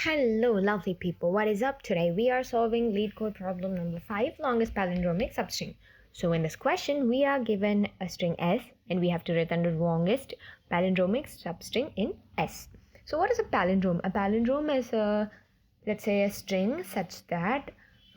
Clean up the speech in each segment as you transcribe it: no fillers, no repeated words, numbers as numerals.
Hello, lovely people. What is up today? We are solving Leetcode problem number 5, longest palindromic substring. So in this question, we are given a string S and we have to return the longest palindromic substring in S. So what is a palindrome? A palindrome is let's say a string such that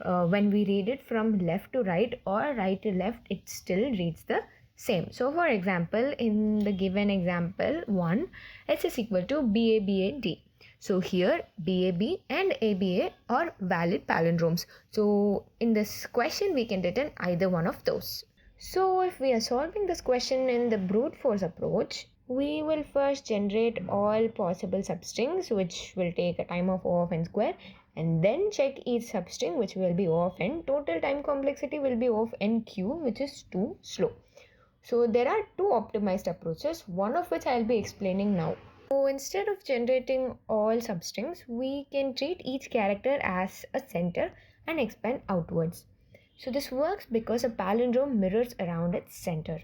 when we read it from left to right or right to left, it still reads the same. So for example, in the given example 1, S is equal to BABAD. So here BAB and ABA are valid palindromes. So in this question we can return either one of those. So if we are solving this question in the brute force approach, we will first generate all possible substrings, which will take a time of O of n square, and then check each substring, which will be O of n. Total time complexity will be O of n cube, which is too slow. So there are two optimized approaches, one of which I'll be explaining now. So instead of generating all substrings, we can treat each character as a center and expand outwards. So this works because a palindrome mirrors around its center.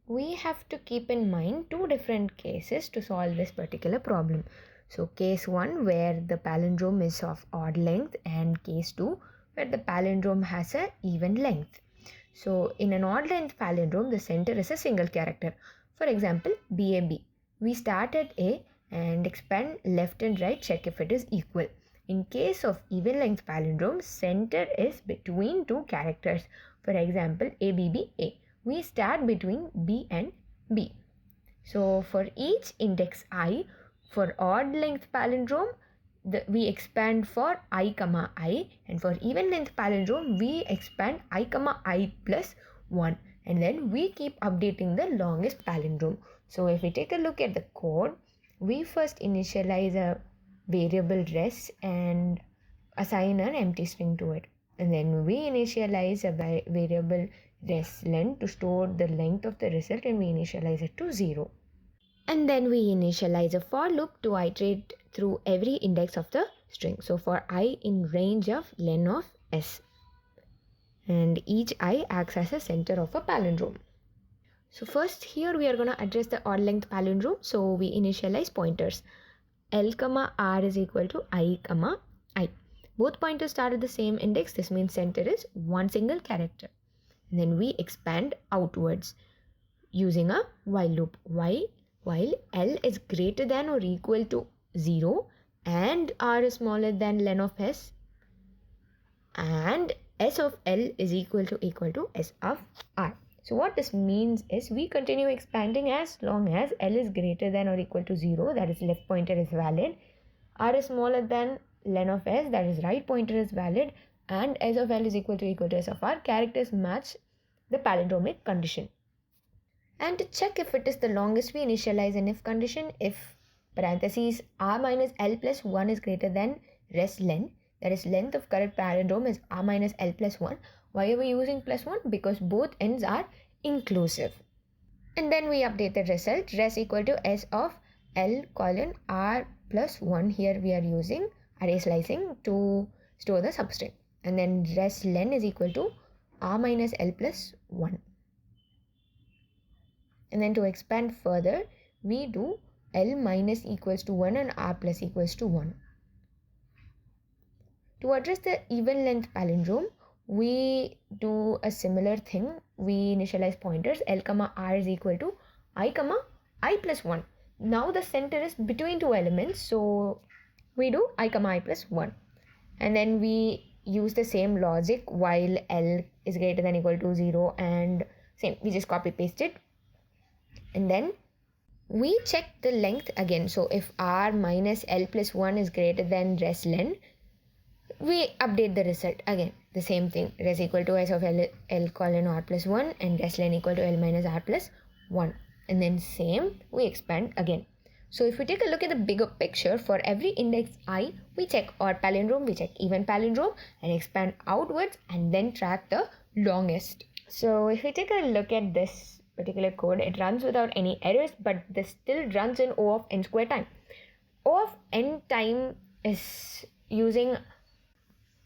We have to keep in mind two different cases to solve this particular problem. So case 1 where the palindrome is of odd length, and case 2 where the palindrome has an even length. So in an odd length palindrome, the center is a single character. For example, BAB. We start at A and expand left and right, check if it is equal. In case of even length palindrome, center is between two characters. For example, ABBA. We start between B and B. So for each index I, for odd length palindrome, we expand for I, I, and for even length palindrome, we expand I, plus 1, and then we keep updating the longest palindrome. So if we take a look at the code, we first initialize a variable res and assign an empty string to it. And then we initialize a variable res length to store the length of the result, and we initialize it to 0. And then we initialize a for loop to iterate through every index of the string. So for I in range of len of s. And each I acts as a center of a palindrome. So first here we are going to address the odd length palindrome. So we initialize pointers. L, R is equal to I, I. Both pointers start at the same index. This means center is one single character. And then we expand outwards using a while loop. While L is greater than or equal to 0 and R is smaller than len of S, and S of L is equal to S of R. So what this means is we continue expanding as long as L is greater than or equal to 0, that is left pointer is valid, R is smaller than len of S, that is right pointer is valid, and S of L is equal to S of R. Characters match the palindromic condition. And to check if it is the longest, we initialize an if condition. If parentheses R minus L plus 1 is greater than res len, that is length of correct palindrome is R minus L plus 1. Why are we using plus 1? Because both ends are inclusive. And then we update the result. Res equal to S of L colon R plus 1. Here we are using array slicing to store the substring. And then res len is equal to R minus L plus 1. And then to expand further, we do L minus equals to 1 and R plus equals to 1. To address the even length palindrome, we do a similar thing. We initialize pointers. L, R is equal to I, plus 1. Now the center is between two elements, so we do I, I plus 1. And then we use the same logic while L is greater than or equal to 0, and same, we just copy paste it. And then we check the length again. So if R minus L plus 1 is greater than res len, we update the result again. The same thing. Res equal to S of L colon R plus 1 and res len equal to L minus R plus 1. And then same, we expand again. So if we take a look at the bigger picture, for every index I, we check odd palindrome, we check even palindrome and expand outwards and then track the longest. So if we take a look at this particular code, it runs without any errors, but this still runs in O of n square time. O of n time is using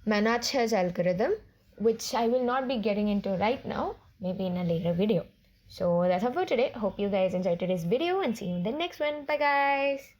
Manacher's algorithm, which I will not be getting into right now, maybe in a later video. So that's all for today. Hope you guys enjoyed today's video and see you in the next one. Bye guys.